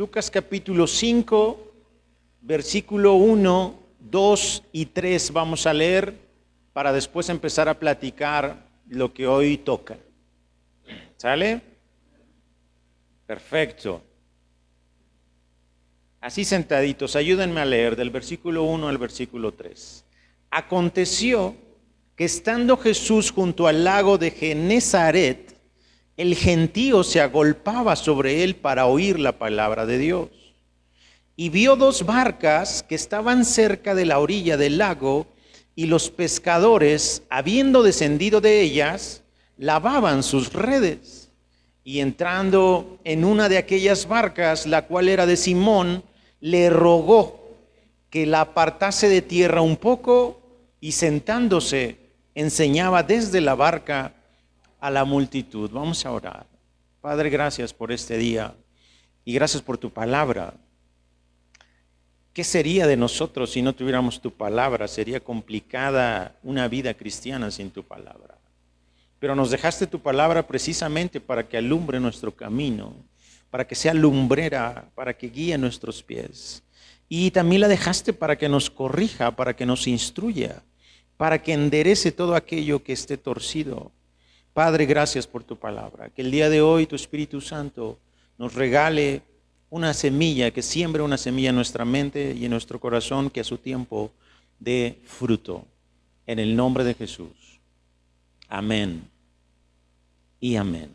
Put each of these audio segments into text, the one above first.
Lucas capítulo 5, versículo 1, 2 y 3 vamos a leer para después empezar a platicar lo que hoy toca. ¿Sale? Perfecto. Así sentaditos, ayúdenme a leer del versículo 1 al versículo 3. Aconteció que estando Jesús junto al lago de Genezaret, el gentío se agolpaba sobre él para oír la palabra de Dios. Y vio dos barcas que estaban cerca de la orilla del lago, y los pescadores, habiendo descendido de ellas, lavaban sus redes. Y entrando en una de aquellas barcas, la cual era de Simón, le rogó que la apartase de tierra un poco, y sentándose, enseñaba desde la barca a la multitud. Vamos a orar. Padre, gracias por este día y gracias por tu palabra. ¿Qué sería de nosotros si no tuviéramos tu palabra? Sería complicada una vida cristiana sin tu palabra. Pero nos dejaste tu palabra precisamente para que alumbre nuestro camino, para que sea lumbrera, para que guíe nuestros pies. Y también la dejaste para que nos corrija, para que nos instruya, para que enderece todo aquello que esté torcido. Padre, gracias por tu palabra. Que el día de hoy tu Espíritu Santo nos regale una semilla, que siembre una semilla en nuestra mente y en nuestro corazón, que a su tiempo dé fruto. En el nombre de Jesús. Amén y amén.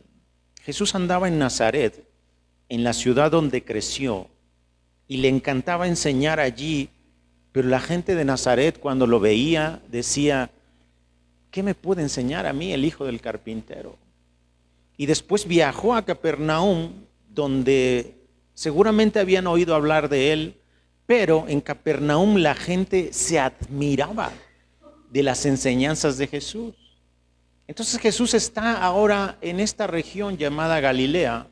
Jesús andaba en Nazaret, en la ciudad donde creció, y le encantaba enseñar allí, pero la gente de Nazaret cuando lo veía decía: ¿qué me puede enseñar a mí el hijo del carpintero? Y después viajó a Capernaum, donde seguramente habían oído hablar de él, pero en Capernaum la gente se admiraba de las enseñanzas de Jesús. Entonces Jesús está ahora en esta región llamada Galilea,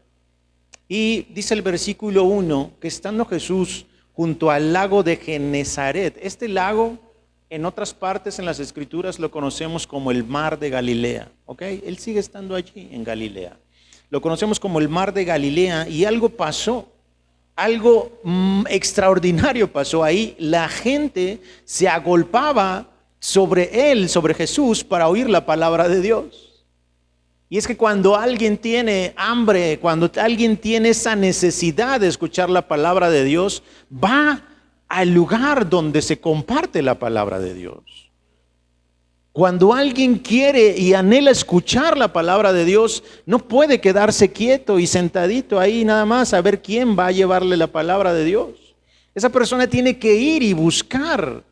y dice el versículo 1 que estando Jesús junto al lago de Genezaret, este lago en otras partes en las Escrituras lo conocemos como el mar de Galilea, ¿ok? Él sigue estando allí en Galilea. Lo conocemos como el mar de Galilea, y algo pasó, algo extraordinario pasó ahí. La gente se agolpaba sobre él, sobre Jesús, para oír la palabra de Dios. Y es que cuando alguien tiene hambre, cuando alguien tiene esa necesidad de escuchar la palabra de Dios, va al lugar donde se comparte la palabra de Dios. Cuando alguien quiere y anhela escuchar la palabra de Dios, no puede quedarse quieto y sentadito ahí nada más a ver quién va a llevarle la palabra de Dios. Esa persona tiene que ir y buscar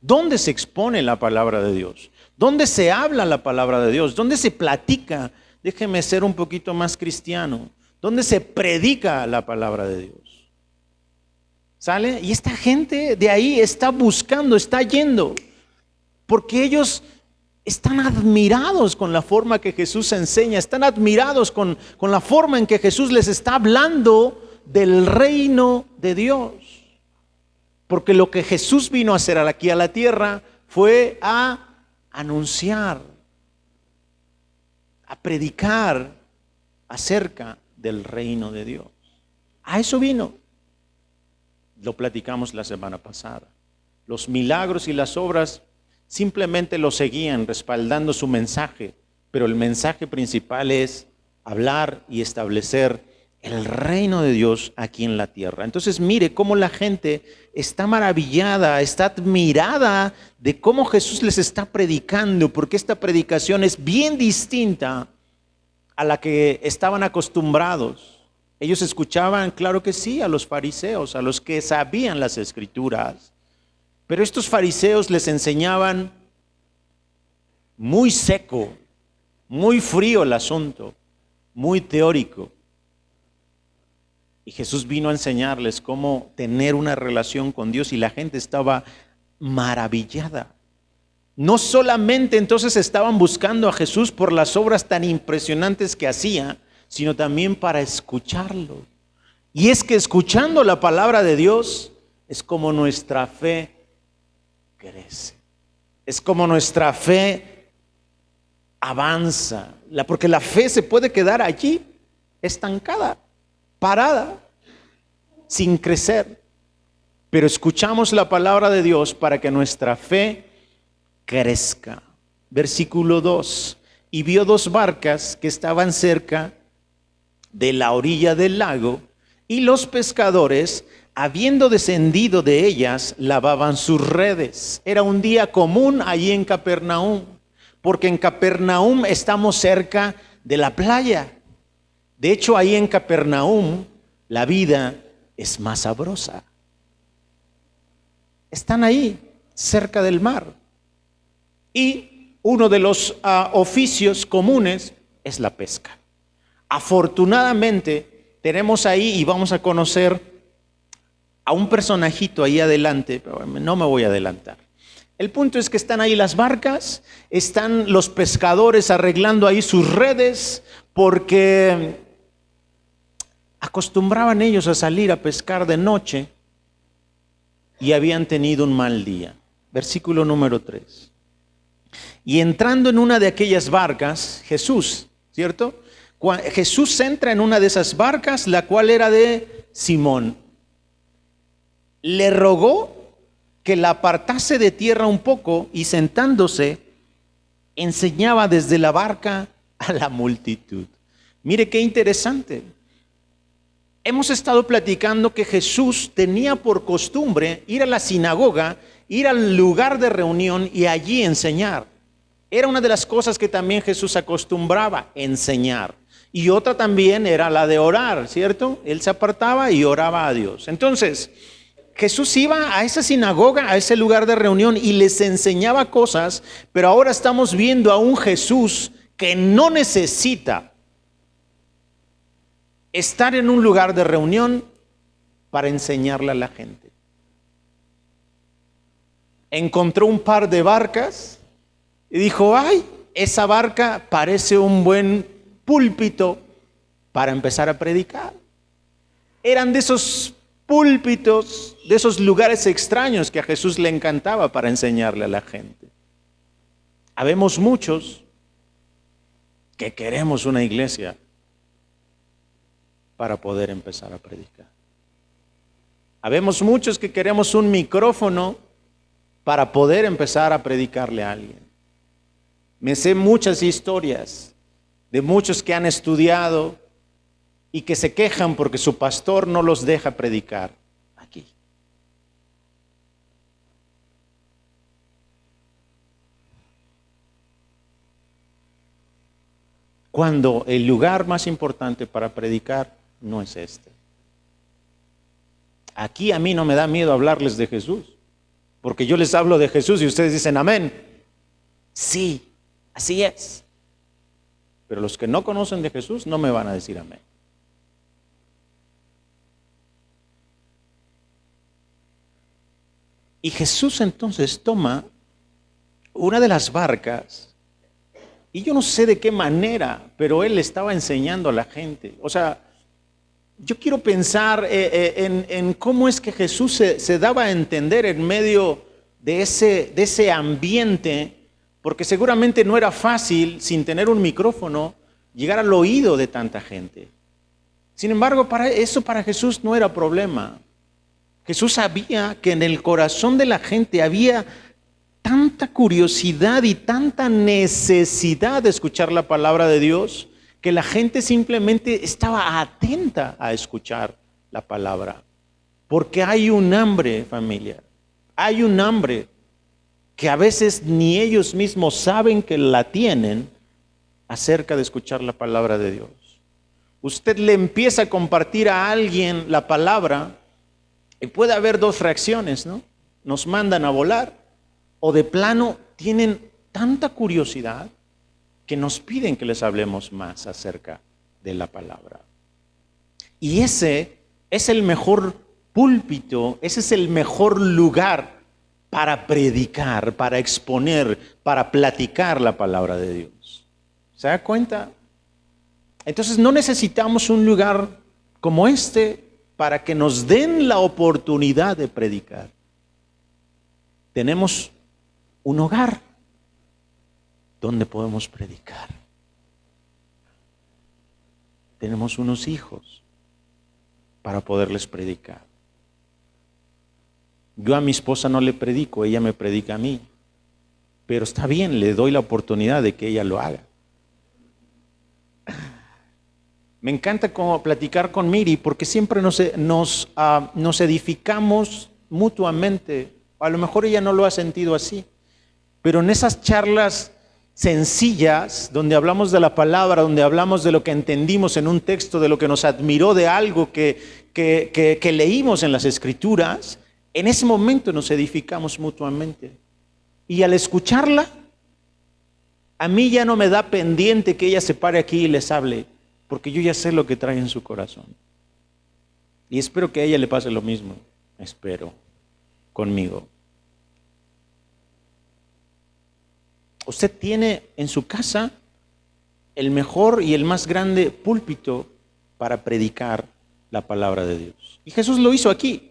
dónde se expone la palabra de Dios, dónde se habla la palabra de Dios, dónde se platica, déjeme ser un poquito más cristiano, dónde se predica la palabra de Dios. ¿Sale? Y esta gente de ahí está buscando, está yendo, porque ellos están admirados con la forma que Jesús enseña, están admirados con la forma en que Jesús les está hablando del reino de Dios. Porque lo que Jesús vino a hacer aquí a la tierra fue a anunciar, a predicar acerca del reino de Dios. A eso vino. Lo platicamos la semana pasada. Los milagros y las obras simplemente lo seguían respaldando su mensaje, pero el mensaje principal es hablar y establecer el reino de Dios aquí en la tierra. Entonces mire cómo la gente está maravillada, está admirada de cómo Jesús les está predicando, porque esta predicación es bien distinta a la que estaban acostumbrados. Ellos escuchaban, claro que sí, a los fariseos, a los que sabían las Escrituras, pero estos fariseos les enseñaban muy seco, muy frío el asunto, muy teórico. Y Jesús vino a enseñarles cómo tener una relación con Dios, y la gente estaba maravillada. No solamente entonces estaban buscando a Jesús por las obras tan impresionantes que hacía, sino también para escucharlo. Y es que escuchando la palabra de Dios es como nuestra fe crece. Es como nuestra fe avanza. Porque la fe se puede quedar allí, estancada, parada. sin crecer. Pero escuchamos la palabra de Dios para que nuestra fe crezca. Versículo 2. Y vio 2 barcas que estaban cerca de la orilla del lago, y los pescadores, habiendo descendido de ellas, lavaban sus redes. Era un día común allí en Capernaum, porque en Capernaum estamos cerca de la playa. De hecho, ahí en Capernaum la vida es más sabrosa. Están ahí, cerca del mar. Y uno de los oficios comunes es la pesca. Afortunadamente, tenemos ahí, y vamos a conocer a un personajito ahí adelante, pero no me voy a adelantar. El punto es que están ahí las barcas, están los pescadores arreglando ahí sus redes, porque acostumbraban ellos a salir a pescar de noche y habían tenido un mal día. Versículo número 3. Y entrando en una de aquellas barcas, Jesús, ¿cierto? Jesús entra en una de esas barcas, la cual era de Simón. Le rogó que la apartase de tierra un poco, y sentándose, enseñaba desde la barca a la multitud. Mire qué interesante. Hemos estado platicando que Jesús tenía por costumbre ir a la sinagoga, ir al lugar de reunión y allí enseñar. Era una de las cosas que también Jesús acostumbraba, enseñar. Y otra también era la de orar, ¿cierto? Él se apartaba y oraba a Dios. Entonces, Jesús iba a esa sinagoga, a ese lugar de reunión, y les enseñaba cosas, pero ahora estamos viendo a un Jesús que no necesita estar en un lugar de reunión para enseñarle a la gente. Encontró un par de barcas y dijo, ay, esa barca parece un buen púlpito para empezar a predicar. Eran de esos púlpitos, de esos lugares extraños que a Jesús le encantaba para enseñarle a la gente. Habemos muchos que queremos una iglesia para poder empezar a predicar. Habemos muchos que queremos un micrófono para poder empezar a predicarle a alguien. Me sé muchas historias de muchos que han estudiado y que se quejan porque su pastor no los deja predicar aquí. Cuando el lugar más importante para predicar no es este. Aquí a mí no me da miedo hablarles de Jesús, porque yo les hablo de Jesús y ustedes dicen amén. Sí, así es. Pero los que no conocen de Jesús no me van a decir amén. Y Jesús entonces toma una de las barcas, y yo no sé de qué manera, pero él estaba enseñando a la gente. O sea, yo quiero pensar en cómo es que Jesús se daba a entender en medio de ese ambiente, porque seguramente no era fácil, sin tener un micrófono, llegar al oído de tanta gente. Sin embargo, para Jesús no era problema. Jesús sabía que en el corazón de la gente había tanta curiosidad y tanta necesidad de escuchar la palabra de Dios, que la gente simplemente estaba atenta a escuchar la palabra. Porque hay un hambre, familia. Hay un hambre que a veces ni ellos mismos saben que la tienen acerca de escuchar la palabra de Dios. Usted le empieza a compartir a alguien la palabra y puede haber 2 reacciones, ¿no? Nos mandan a volar o de plano tienen tanta curiosidad que nos piden que les hablemos más acerca de la palabra. Y ese es el mejor púlpito, ese es el mejor lugar para predicar, para exponer, para platicar la palabra de Dios. ¿Se da cuenta? Entonces no necesitamos un lugar como este para que nos den la oportunidad de predicar. Tenemos un hogar donde podemos predicar. Tenemos unos hijos para poderles predicar. Yo a mi esposa no le predico, ella me predica a mí. Pero está bien, le doy la oportunidad de que ella lo haga. Me encanta platicar con Miri porque siempre nos edificamos mutuamente. A lo mejor ella no lo ha sentido así, pero en esas charlas sencillas, donde hablamos de la palabra, donde hablamos de lo que entendimos en un texto, de lo que nos admiró de algo que leímos en las Escrituras, en ese momento nos edificamos mutuamente. Y al escucharla, a mí ya no me da pendiente que ella se pare aquí y les hable, porque yo ya sé lo que trae en su corazón. Y espero que a ella le pase lo mismo, espero, conmigo. Usted tiene en su casa el mejor y el más grande púlpito para predicar la palabra de Dios. Y Jesús lo hizo aquí,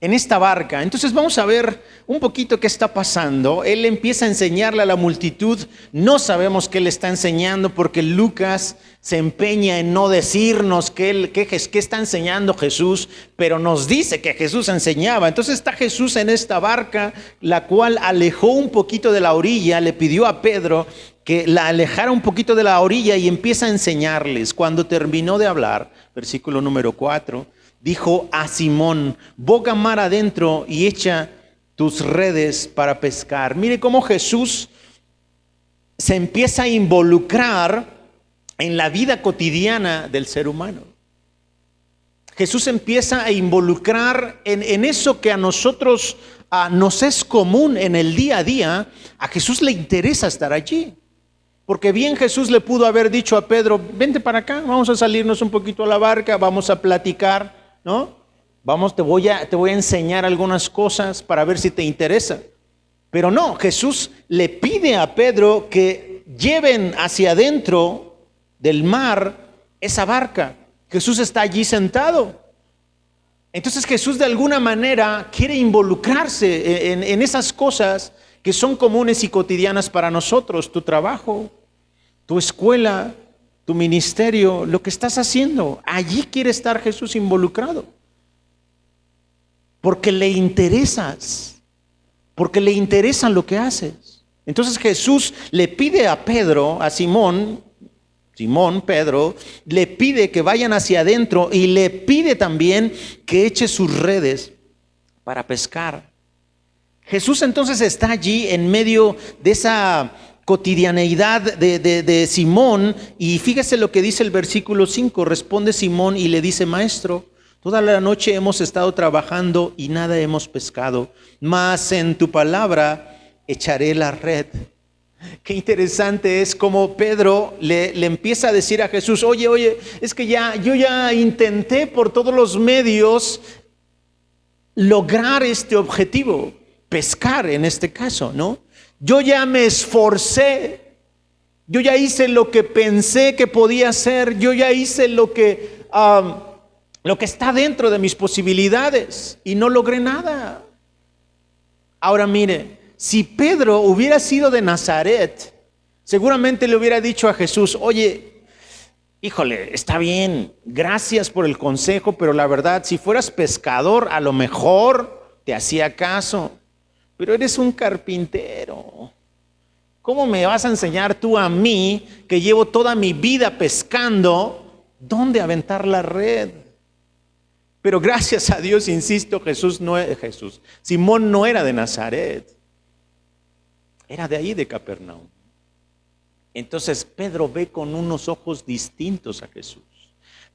en esta barca. Entonces vamos a ver un poquito qué está pasando. Él empieza a enseñarle a la multitud. No sabemos qué le está enseñando porque Lucas se empeña en no decirnos qué está enseñando Jesús, pero nos dice que Jesús enseñaba. Entonces está Jesús en esta barca, la cual alejó un poquito de la orilla, le pidió a Pedro que la alejara un poquito de la orilla y empieza a enseñarles. Cuando terminó de hablar, versículo número 4, dijo a Simón: boga mar adentro y echa tus redes para pescar. Mire cómo Jesús se empieza a involucrar en la vida cotidiana del ser humano. Jesús empieza a involucrar en eso que a nosotros nos es común en el día a día. A Jesús le interesa estar allí. Porque bien Jesús le pudo haber dicho a Pedro: vente para acá, vamos a salirnos un poquito a la barca, vamos a platicar, ¿no? Te voy a enseñar algunas cosas para ver si te interesa. Pero no, Jesús le pide a Pedro que lleven hacia adentro del mar esa barca. Jesús está allí sentado. Entonces Jesús de alguna manera quiere involucrarse en esas cosas que son comunes y cotidianas para nosotros. Tu trabajo, tu escuela, tu ministerio, lo que estás haciendo. Allí quiere estar Jesús involucrado. Porque le interesas, porque le interesa lo que haces. Entonces Jesús le pide a Pedro, a Simón, Pedro, le pide que vayan hacia adentro y le pide también que eche sus redes para pescar. Jesús entonces está allí en medio de esa cotidianeidad de Simón, y fíjese lo que dice el versículo 5, responde Simón y le dice: maestro, toda la noche hemos estado trabajando y nada hemos pescado, mas en tu palabra echaré la red. Qué interesante es como Pedro le empieza a decir a Jesús: oye, es que yo ya intenté por todos los medios lograr este objetivo, pescar en este caso, ¿no? Yo ya me esforcé, yo ya hice lo que pensé que podía hacer, yo ya hice lo que está dentro de mis posibilidades y no logré nada. Ahora mire, si Pedro hubiera sido de Nazaret, seguramente le hubiera dicho a Jesús: oye, híjole, está bien, gracias por el consejo, pero la verdad, si fueras pescador, a lo mejor te hacía caso, pero eres un carpintero. ¿Cómo me vas a enseñar tú a mí, que llevo toda mi vida pescando, dónde aventar la red? Pero gracias a Dios, insisto, Simón no era de Nazaret, era de ahí, de Capernaum. Entonces Pedro ve con unos ojos distintos a Jesús.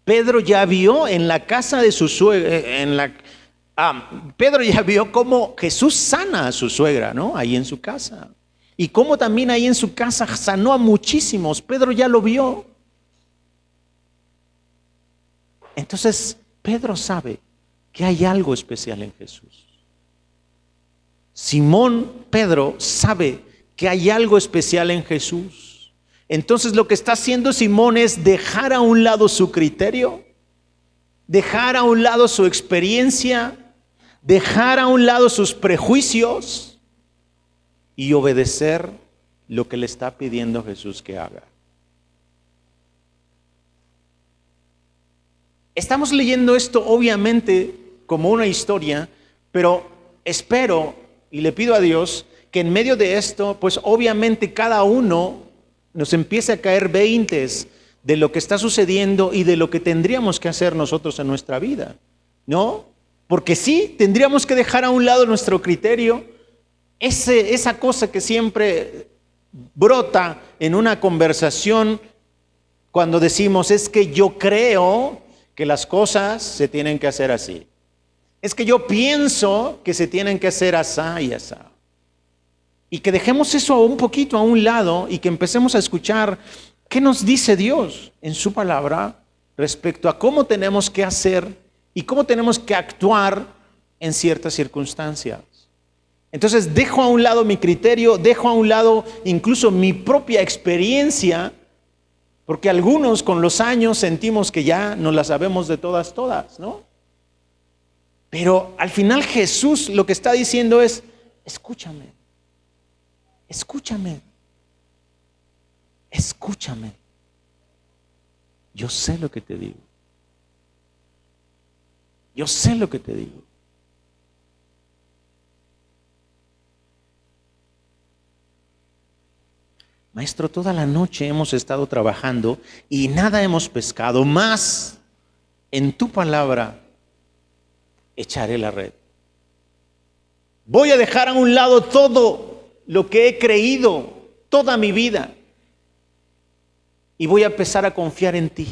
Pedro ya vio en la casa de su suegra, Pedro ya vio cómo Jesús sana a su suegra, ¿no? Ahí en su casa. Y cómo también ahí en su casa sanó a muchísimos. Pedro ya lo vio. Entonces Pedro sabe que hay algo especial en Jesús. Pedro sabe que hay algo especial en Jesús. Entonces lo que está haciendo Simón es dejar a un lado su criterio, dejar a un lado su experiencia, dejar a un lado sus prejuicios y obedecer lo que le está pidiendo Jesús que haga. Estamos leyendo esto obviamente como una historia, Pero espero y le pido a Dios que en medio de esto, pues obviamente cada uno nos empiece a caer veintes de lo que está sucediendo y de lo que tendríamos que hacer nosotros en nuestra vida, ¿no? Porque sí, tendríamos que dejar a un lado nuestro criterio, esa cosa que siempre brota en una conversación cuando decimos, es que yo creo que las cosas se tienen que hacer así. Es que yo pienso que se tienen que hacer así y así. Y que dejemos eso un poquito a un lado y que empecemos a escuchar qué nos dice Dios en su palabra respecto a cómo tenemos que hacer y cómo tenemos que actuar en ciertas circunstancias. Entonces dejo a un lado mi criterio, dejo a un lado incluso mi propia experiencia, porque algunos con los años sentimos que ya nos la sabemos de todas, ¿no? Pero al final Jesús lo que está diciendo es, escúchame. Yo sé lo que te digo. Maestro, toda la noche hemos estado trabajando y nada hemos pescado, más en tu palabra echaré la red. Voy a dejar a un lado todo lo que he creído toda mi vida y voy a empezar a confiar en ti.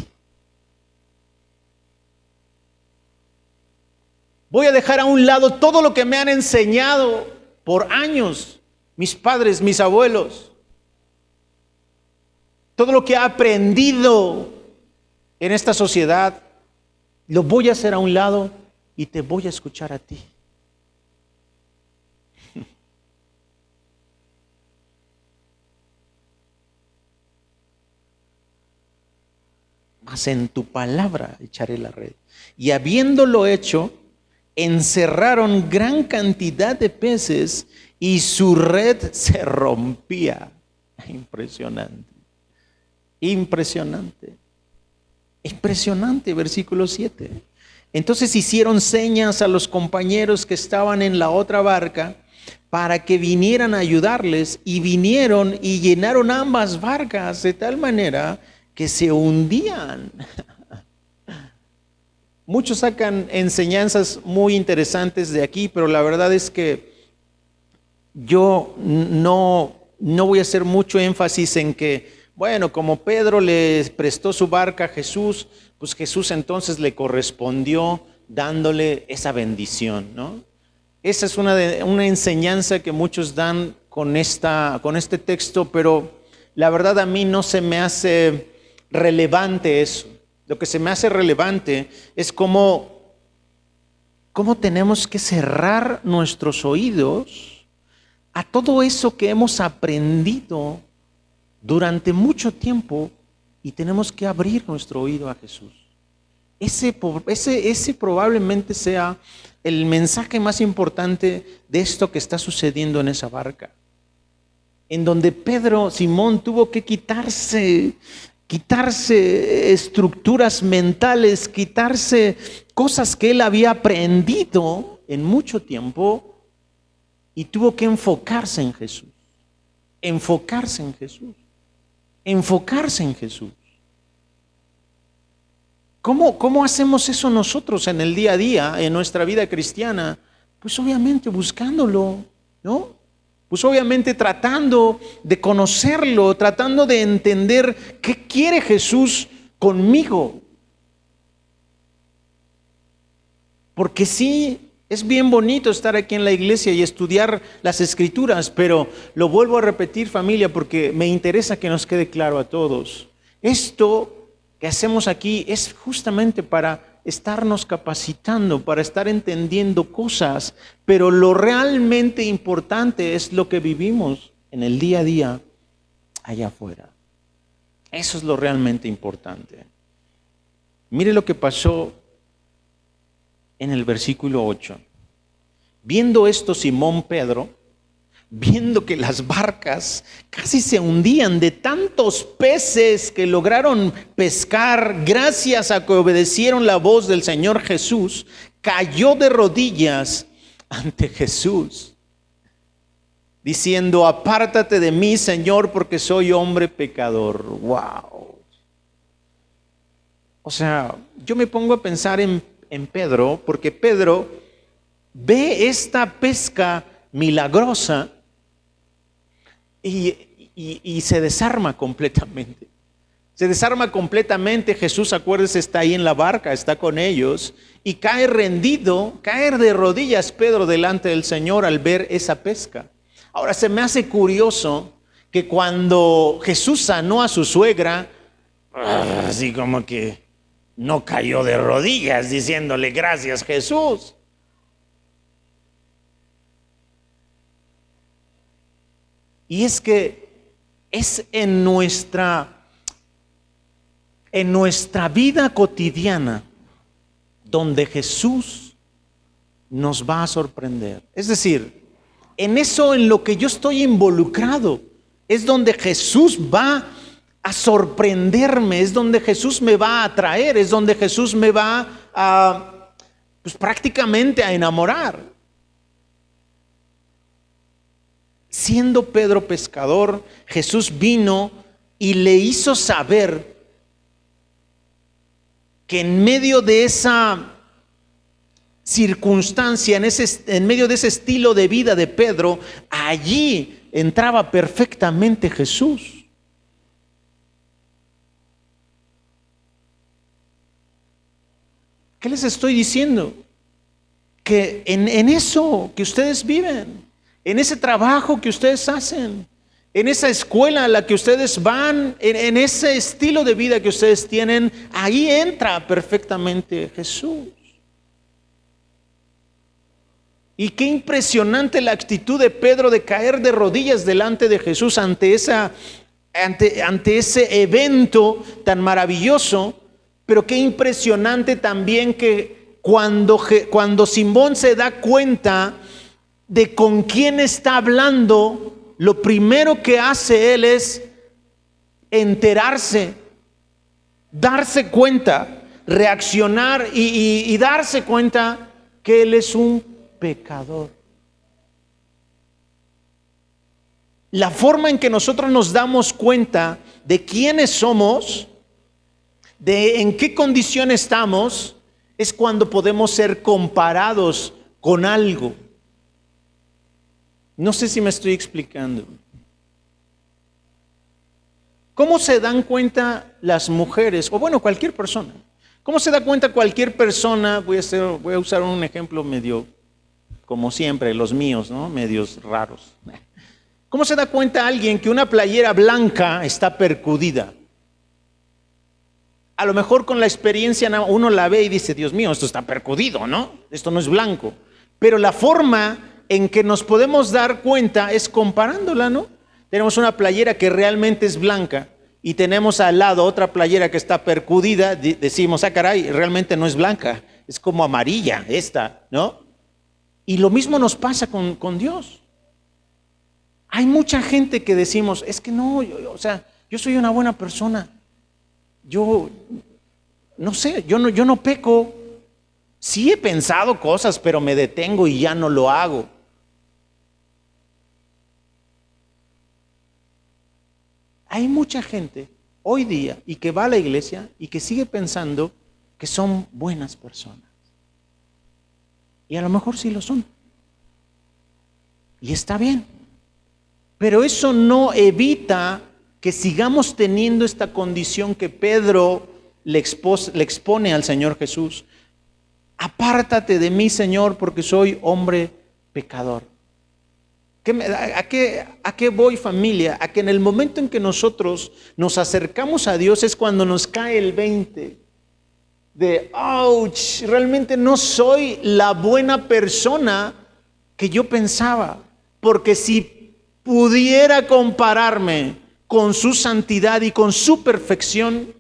Voy a dejar a un lado todo lo que me han enseñado por años, mis padres, mis abuelos, todo lo que he aprendido en esta sociedad, lo voy a hacer a un lado y te voy a escuchar a ti. Mas en tu palabra echaré la red. Y habiéndolo hecho, encerraron gran cantidad de peces y su red se rompía. Impresionante, versículo 7. Entonces hicieron señas a los compañeros que estaban en la otra barca para que vinieran a ayudarles, y vinieron y llenaron ambas barcas de tal manera que se hundían. Muchos sacan enseñanzas muy interesantes de aquí, pero la verdad es que yo no voy a hacer mucho énfasis en que, bueno, como Pedro le prestó su barca a Jesús, pues Jesús entonces le correspondió dándole esa bendición, ¿no? Esa es una enseñanza que muchos dan con este texto, pero la verdad a mí no se me hace relevante eso. Lo que se me hace relevante es cómo tenemos que cerrar nuestros oídos a todo eso que hemos aprendido durante mucho tiempo y tenemos que abrir nuestro oído a Jesús. Ese probablemente sea el mensaje más importante de esto que está sucediendo en esa barca, en donde Simón tuvo que quitarse estructuras mentales, quitarse cosas que él había aprendido en mucho tiempo y tuvo que enfocarse en Jesús. ¿Cómo hacemos eso nosotros en el día a día, en nuestra vida cristiana? Pues obviamente buscándolo, ¿no? Pues obviamente tratando de conocerlo, tratando de entender qué quiere Jesús conmigo. Porque sí, es bien bonito estar aquí en la iglesia y estudiar las Escrituras, pero lo vuelvo a repetir, familia, porque me interesa que nos quede claro a todos. Esto que hacemos aquí es justamente para estarnos capacitando, para estar entendiendo cosas, pero lo realmente importante es lo que vivimos en el día a día allá afuera. Eso es lo realmente importante. Mire lo que pasó en el versículo 8. Viendo esto, Simón Pedro, viendo que las barcas casi se hundían de tantos peces que lograron pescar gracias a que obedecieron la voz del Señor Jesús, cayó de rodillas ante Jesús, diciendo: apártate de mí, Señor, porque soy hombre pecador. Wow. O sea, yo me pongo a pensar en Pedro, porque Pedro ve esta pesca milagrosa y se desarma completamente. Se desarma completamente. Jesús, acuérdese, está ahí en la barca, está con ellos, y cae rendido, caer de rodillas Pedro delante del Señor al ver esa pesca. Ahora, se me hace curioso que cuando Jesús sanó a su suegra, así como que no cayó de rodillas diciéndole: gracias, Jesús. Y es que es en nuestra vida cotidiana donde Jesús nos va a sorprender. Es decir, en eso en lo que yo estoy involucrado es donde Jesús va a sorprenderme, es donde Jesús me va a atraer, es donde Jesús me va a, pues prácticamente a enamorar. Siendo Pedro pescador, Jesús vino y le hizo saber que en medio de esa circunstancia, en medio de ese estilo de vida de Pedro, allí entraba perfectamente Jesús. ¿Qué les estoy diciendo? Que en eso que ustedes viven, en ese trabajo que ustedes hacen, en esa escuela a la que ustedes van, en ese estilo de vida que ustedes tienen, ahí entra perfectamente Jesús. Y qué impresionante la actitud de Pedro de caer de rodillas delante de Jesús ante ese evento tan maravilloso. Pero qué impresionante también que cuando Simón se da cuenta de con quién está hablando, lo primero que hace él es enterarse, darse cuenta, reaccionar y darse cuenta que él es un pecador. La forma en que nosotros nos damos cuenta de quiénes somos, de en qué condición estamos, es cuando podemos ser comparados con algo. No sé si me estoy explicando. ¿Cómo se dan cuenta las mujeres, o bueno, cualquier persona? ¿Cómo se da cuenta cualquier persona? Voy a usar un ejemplo medio, como siempre, los míos, ¿no? Medios raros. ¿Cómo se da cuenta alguien que una playera blanca está percudida? A lo mejor con la experiencia uno la ve y dice: Dios mío, esto está percudido, ¿no? Esto no es blanco. Pero la forma en que nos podemos dar cuenta es comparándola, ¿no? Tenemos una playera que realmente es blanca y tenemos al lado otra playera que está percudida. Decimos: ah, caray, realmente no es blanca, es como amarilla esta, ¿no? Y lo mismo nos pasa con Dios. Hay mucha gente que decimos: es que no, yo soy una buena persona. Yo no sé, yo no peco. Sí he pensado cosas, pero me detengo y ya no lo hago. Hay mucha gente hoy día y que va a la iglesia y que sigue pensando que son buenas personas. Y a lo mejor sí lo son. Y está bien. Pero eso no evita que sigamos teniendo esta condición que Pedro le expone al Señor Jesús. Apártate de mí, Señor, porque soy hombre pecador. ¿A qué voy, familia? A que en el momento en que nosotros nos acercamos a Dios es cuando nos cae el 20 de: ouch, realmente no soy la buena persona que yo pensaba. Porque si pudiera compararme con su santidad y con su perfección,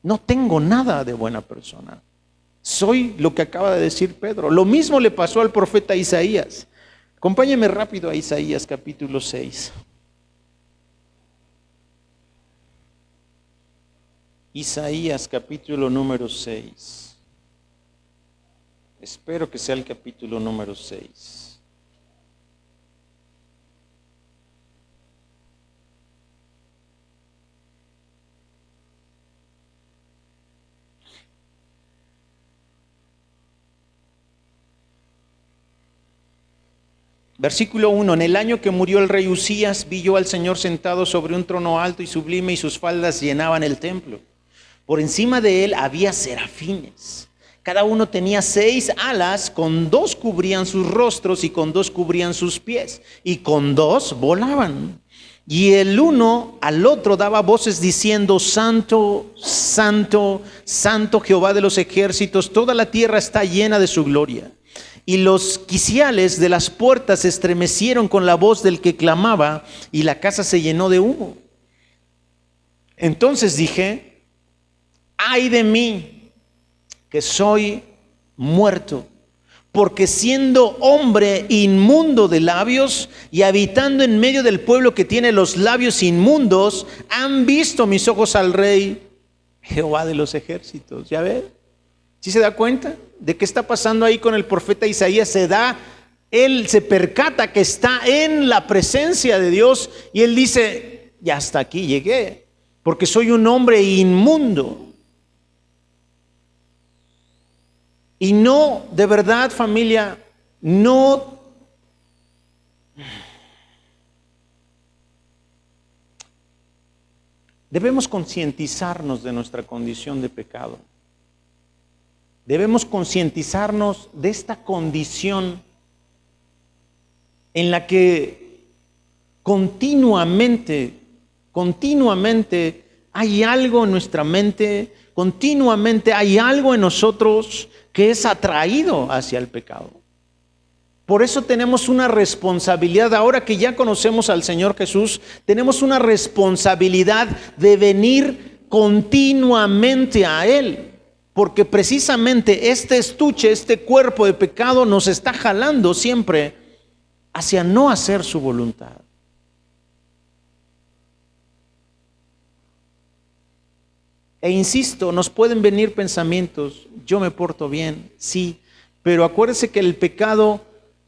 no tengo nada de buena persona. Soy lo que acaba de decir Pedro. Lo mismo le pasó al profeta Isaías. Acompáñeme rápido a Isaías capítulo 6. Isaías capítulo número 6. Espero que sea el capítulo número 6. Versículo 1. En el año que murió el rey Usías, vi yo al Señor sentado sobre un trono alto y sublime, y sus faldas llenaban el templo. Por encima de él había serafines. Cada uno tenía 6 alas, con 2 cubrían sus rostros y con 2 cubrían sus pies, y con 2 volaban. Y el uno al otro daba voces diciendo: Santo, Santo, Santo Jehová de los ejércitos, toda la tierra está llena de su gloria. Y los quiciales de las puertas se estremecieron con la voz del que clamaba, y la casa se llenó de humo. Entonces dije: ay de mí, que soy muerto, porque siendo hombre inmundo de labios y habitando en medio del pueblo que tiene los labios inmundos, han visto mis ojos al Rey, Jehová de los ejércitos. ¿Ya ve? ¿Sí se da cuenta de qué está pasando ahí con el profeta Isaías? Él se percata que está en la presencia de Dios y él dice: ya hasta aquí llegué, porque soy un hombre inmundo. Y no, de verdad, familia, no debemos concientizarnos de nuestra condición de pecado. Debemos concientizarnos de esta condición en la que continuamente hay algo en nuestra mente, continuamente hay algo en nosotros que es atraído hacia el pecado. Por eso tenemos una responsabilidad, ahora que ya conocemos al Señor Jesús, tenemos una responsabilidad de venir continuamente a Él. Porque precisamente este estuche, este cuerpo de pecado nos está jalando siempre hacia no hacer su voluntad. E insisto, nos pueden venir pensamientos: yo me porto bien, sí, pero acuérdese que el pecado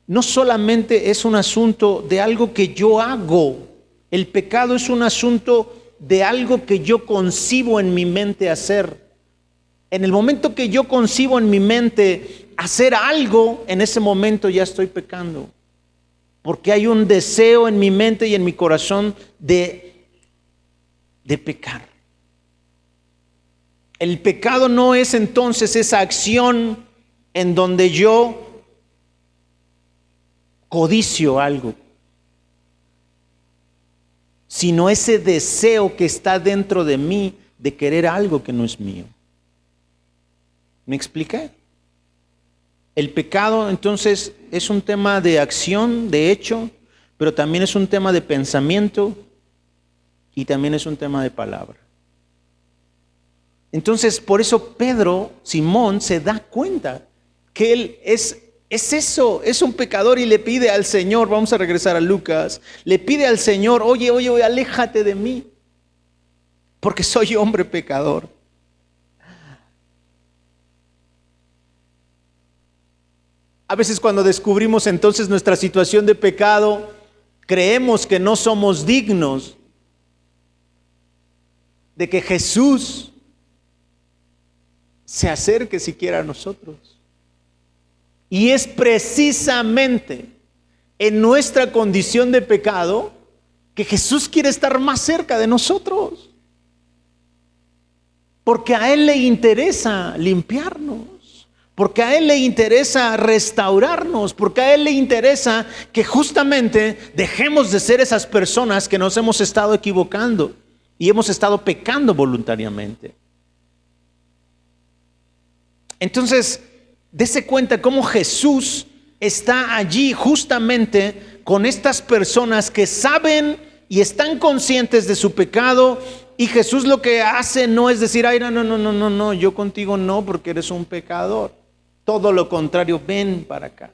no solamente es un asunto de algo que yo hago, el pecado es un asunto de algo que yo concibo en mi mente hacer. En el momento que yo concibo en mi mente hacer algo, en ese momento ya estoy pecando. Porque hay un deseo en mi mente y en mi corazón de pecar. El pecado no es entonces esa acción en donde yo codicio algo, sino ese deseo que está dentro de mí de querer algo que no es mío. ¿Me expliqué? El pecado entonces es un tema de acción, de hecho, pero también es un tema de pensamiento y también es un tema de palabra. Entonces, por eso Simón se da cuenta que él es eso, es un pecador y le pide al Señor, vamos a regresar a Lucas, le pide al Señor: oye, aléjate de mí, porque soy hombre pecador. A veces cuando descubrimos entonces nuestra situación de pecado, creemos que no somos dignos de que Jesús se acerque siquiera a nosotros. Y es precisamente en nuestra condición de pecado que Jesús quiere estar más cerca de nosotros. Porque a Él le interesa limpiarnos. Porque a Él le interesa restaurarnos, porque a Él le interesa que justamente dejemos de ser esas personas que nos hemos estado equivocando y hemos estado pecando voluntariamente. Entonces, dése cuenta cómo Jesús está allí justamente con estas personas que saben y están conscientes de su pecado, y Jesús lo que hace no es decir: ay, no, yo contigo no, porque eres un pecador. Todo lo contrario, ven para acá.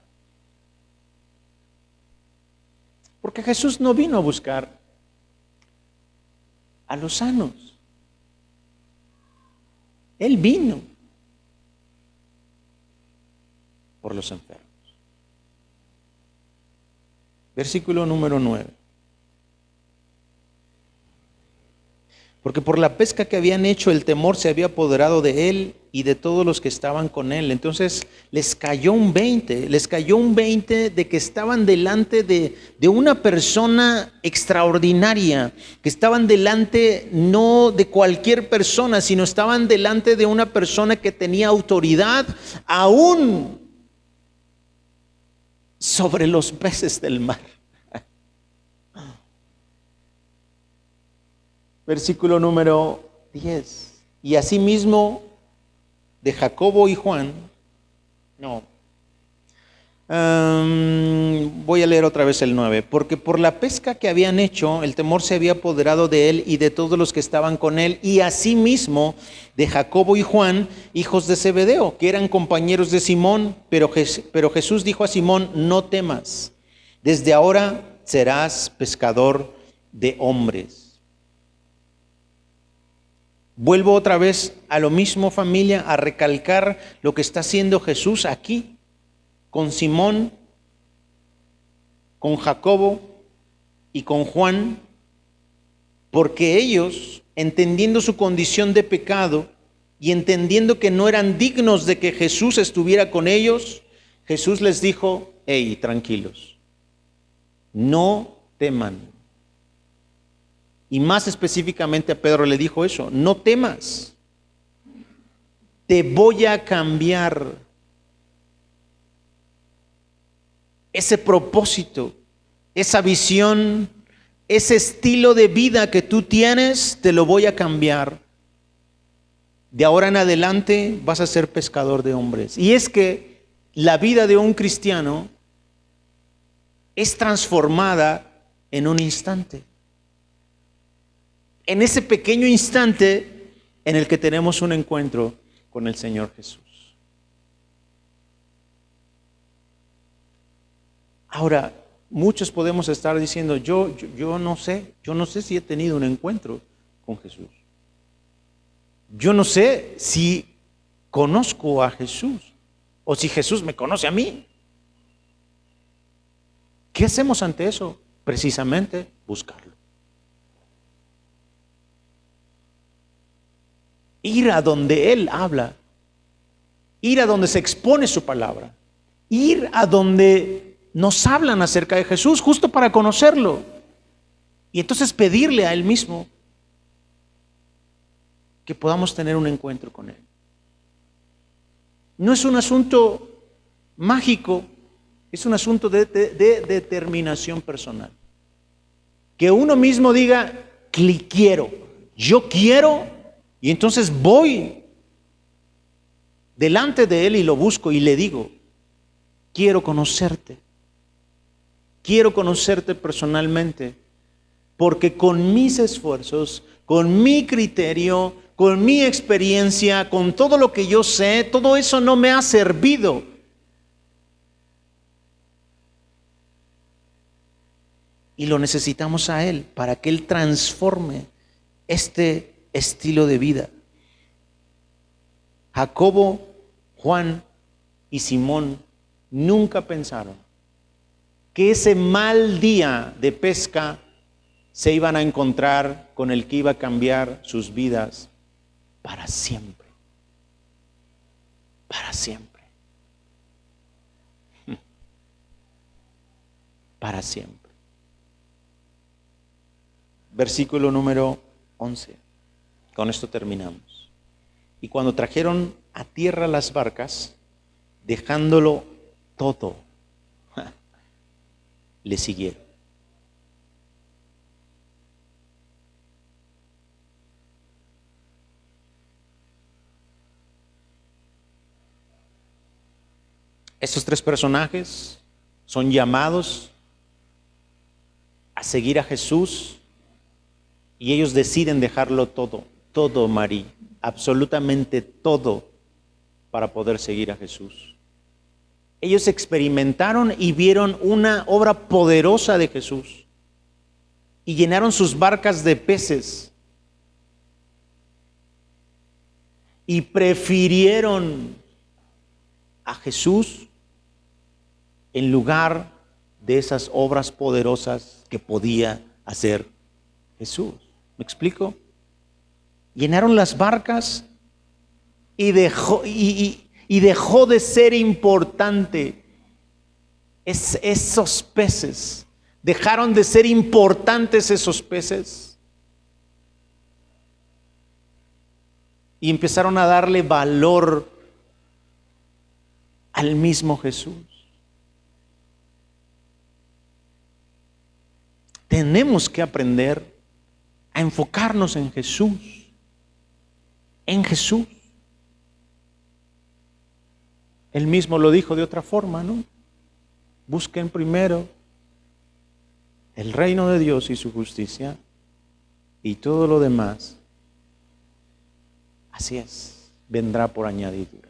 Porque Jesús no vino a buscar a los sanos. Él vino por los enfermos. Versículo número 9. Porque por la pesca que habían hecho, el temor se había apoderado de él y de todos los que estaban con él. Entonces les cayó un 20 de que estaban delante de una persona extraordinaria, que estaban delante no de cualquier persona, sino estaban delante de una persona que tenía autoridad aún sobre los peces del mar. Versículo número 10. Y asimismo de Jacobo y Juan, voy a leer otra vez el 9. Porque por la pesca que habían hecho, el temor se había apoderado de él y de todos los que estaban con él, y asimismo de Jacobo y Juan, hijos de Zebedeo, que eran compañeros de Simón. Pero Jesús dijo a Simón: no temas, desde ahora serás pescador de hombres. Vuelvo otra vez a lo mismo, familia, a recalcar lo que está haciendo Jesús aquí, con Simón, con Jacobo y con Juan, porque ellos, entendiendo su condición de pecado y entendiendo que no eran dignos de que Jesús estuviera con ellos, Jesús les dijo: hey, tranquilos, no teman. Y más específicamente a Pedro le dijo eso: no temas, te voy a cambiar. Ese propósito, esa visión, ese estilo de vida que tú tienes, te lo voy a cambiar. De ahora en adelante vas a ser pescador de hombres. Y es que la vida de un cristiano es transformada en un instante. En ese pequeño instante en el que tenemos un encuentro con el Señor Jesús. Ahora, muchos podemos estar diciendo: yo no sé si he tenido un encuentro con Jesús. Yo no sé si conozco a Jesús o si Jesús me conoce a mí. ¿Qué hacemos ante eso? Precisamente buscarlo. Ir a donde Él habla, ir a donde se expone su palabra, ir a donde nos hablan acerca de Jesús, justo para conocerlo, y entonces pedirle a Él mismo que podamos tener un encuentro con Él. No es un asunto mágico, es un asunto de determinación personal. Que uno mismo diga: yo quiero. Y entonces voy delante de Él y lo busco y le digo: quiero conocerte personalmente, porque con mis esfuerzos, con mi criterio, con mi experiencia, con todo lo que yo sé, todo eso no me ha servido. Y lo necesitamos a Él para que Él transforme este estilo de vida. Jacobo, Juan y Simón nunca pensaron que ese mal día de pesca se iban a encontrar con el que iba a cambiar sus vidas para siempre. Para siempre. Para siempre. Versículo número 11. Con esto terminamos. Y cuando trajeron a tierra las barcas, dejándolo todo, le siguieron. Estos tres personajes son llamados a seguir a Jesús y ellos deciden dejarlo todo, María, absolutamente todo, para poder seguir a Jesús. Ellos experimentaron y vieron una obra poderosa de Jesús y llenaron sus barcas de peces y prefirieron a Jesús en lugar de esas obras poderosas que podía hacer Jesús. ¿Me explico? Llenaron las barcas y dejó de ser importante. Esos peces, dejaron de ser importantes esos peces y empezaron a darle valor al mismo Jesús. Tenemos que aprender a enfocarnos en Jesús, en Jesús. Él mismo lo dijo de otra forma, ¿no? Busquen primero el reino de Dios y su justicia, y todo lo demás, así es, vendrá por añadidura.